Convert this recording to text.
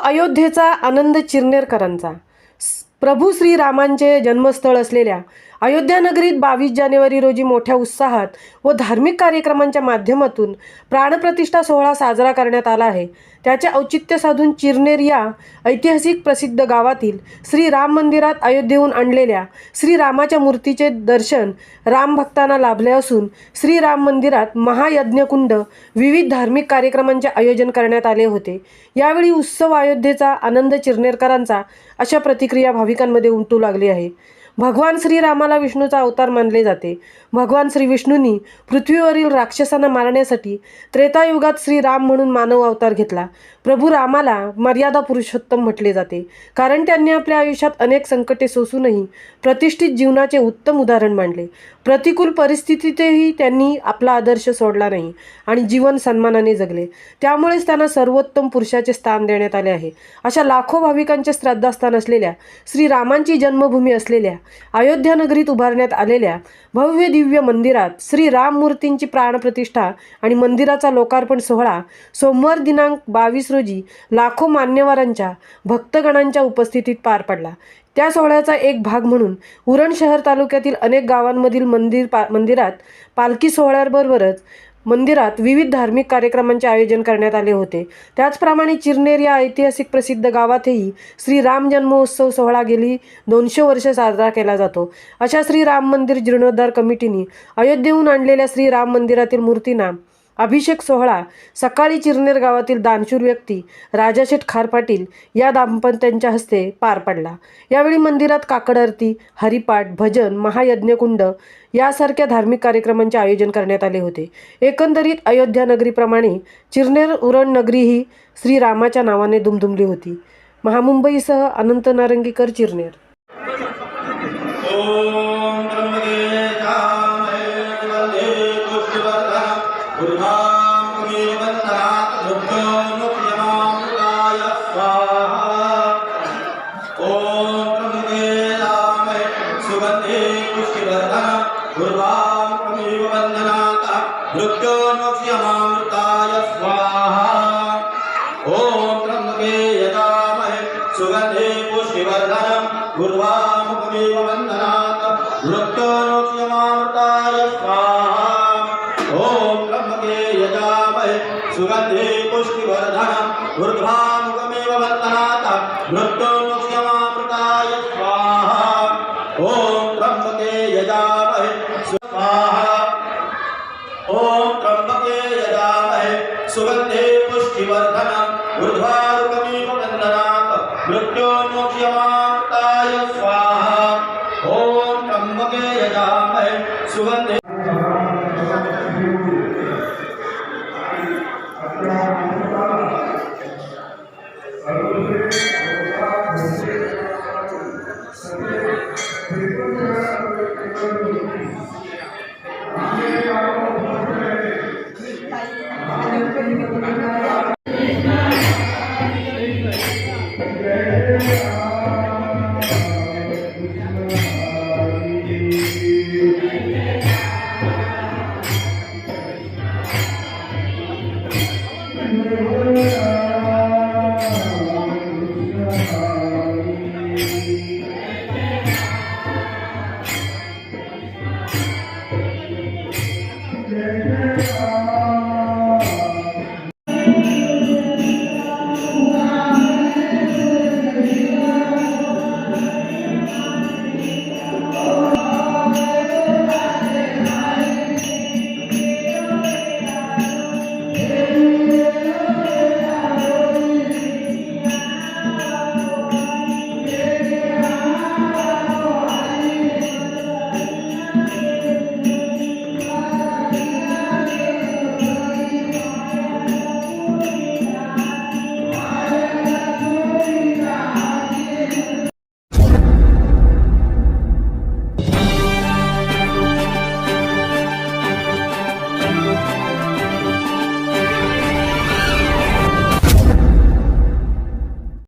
अयोध्येचा आनंद चिरनेरकरांचा। प्रभू श्रीरामांचे जन्मस्थळ असलेल्या अयोध्या नगरीत 22 जानेवारी रोजी मोठ्या उत्साहात व धार्मिक कार्यक्रमांच्या माध्यमातून प्राणप्रतिष्ठा सोहळा साजरा करण्यात आला आहे। त्याचे औचित्य साधून चिरनेर या ऐतिहासिक प्रसिद्ध गावातील श्री राम मंदिरात अयोध्येहून आणलेल्या श्रीरामाच्या मूर्तीचे दर्शन रामभक्तांना लाभले असून श्री राम मंदिरात महायज्ञकुंड विविध धार्मिक कार्यक्रमांचे आयोजन करण्यात आले होते। यावेळी उत्सव अयोध्येचा आनंद चिरनेरकरांचा अशा प्रतिक्रिया भाविकांमध्ये उमटू लागली आहे। भगवान श्रीरामाला विष्णूचा अवतार मानले जाते। भगवान श्री विष्णूंनी पृथ्वीवरील राक्षसांना मारण्यासाठी त्रेतायुगात श्रीराम म्हणून मानव अवतार घेतला। प्रभू रामाला मर्यादा पुरुषोत्तम म्हटले जाते, कारण त्यांनी आपल्या आयुष्यात अनेक संकटे सोसूनही प्रतिष्ठित जीवनाचे उत्तम उदाहरण मांडले। प्रतिकूल परिस्थितीतही त्यांनी आपला आदर्श सोडला नाही आणि जीवन सन्मानाने जगले। त्यामुळेच त्यांना सर्वोत्तम पुरुषाचे स्थान देण्यात आले आहे। अशा लाखो भाविकांचे श्रद्धास्थान असलेल्या श्रीरामांची जन्मभूमी असलेल्या अयोध्या नगरीत उभारण्यात आलेल्या भव्य दिव्य मंदिरात श्री राम मूर्तींची प्राणप्रतिष्ठा आणि मंदिराचा लोकार्पण सोहळा सोमवार दिनांक 22 रोजी लाखो मान्यवरांच्या भक्तगणांच्या उपस्थितीत पार पडला। त्या सोहळ्याचा एक भाग म्हणून उरण शहर तालुक्यातील अनेक गावांमधील मंदिरात पालखी सोहळ्याबरोबरच मंदिरात विविध धार्मिक कार्यक्रमांचे आयोजन करण्यात आले होते। त्याचप्रमाणे चिरनेर या ऐतिहासिक प्रसिद्ध गावातही श्री राम जन्मोत्सव सोहळा गेली 200 वर्ष साजरा केला जातो। अशा श्री राम मंदिर जीर्णोद्धार कमिटीने अयोध्येहून आणलेल्या श्री राम मंदिरातील मूर्तींना अभिषेक सोहळा सकाळी चिरनेर गावातील दानशूर व्यक्ती राजाशेठ खार पाटील या दाम्पत्यांच्या हस्ते पार पडला। यावेळी मंदिरात काकड आरती, हरिपाठ, भजन, महायज्ञकुंड यासारख्या धार्मिक कार्यक्रमांचे आयोजन करण्यात आले होते। एकंदरीत अयोध्या नगरीप्रमाणे चिरनेर उरण नगरीही श्रीरामाच्या नावाने दुमदुमली होती। महामुंबईसह अनंत नारंगीकर, चिरनेर। सुगंधे पुष्टिवर्धनम गुरुवामुखमेव वंदनात् वृक्तोन्नोक्ष्यमामृताय स्वाहा। ओम त्र्यंबके यजामहे सुगंधे पुष्टिवर्धनम गुरुवामुखमेव वंदनात् वृक्तोन्नोक्ष्यमामृताय स्वाहा। ओम त्र्यंबके यजामहे स्वाहा। ओम त्र्यंबके यजामहे सुगंधे पुष्टिवर्धनम गुरुवामुखमेव वंदनात् मृत्योन्मोक्ष्यमामृताय स्वाहा। ओम त्र्यंबके यजामहे सुगंधे Yeah.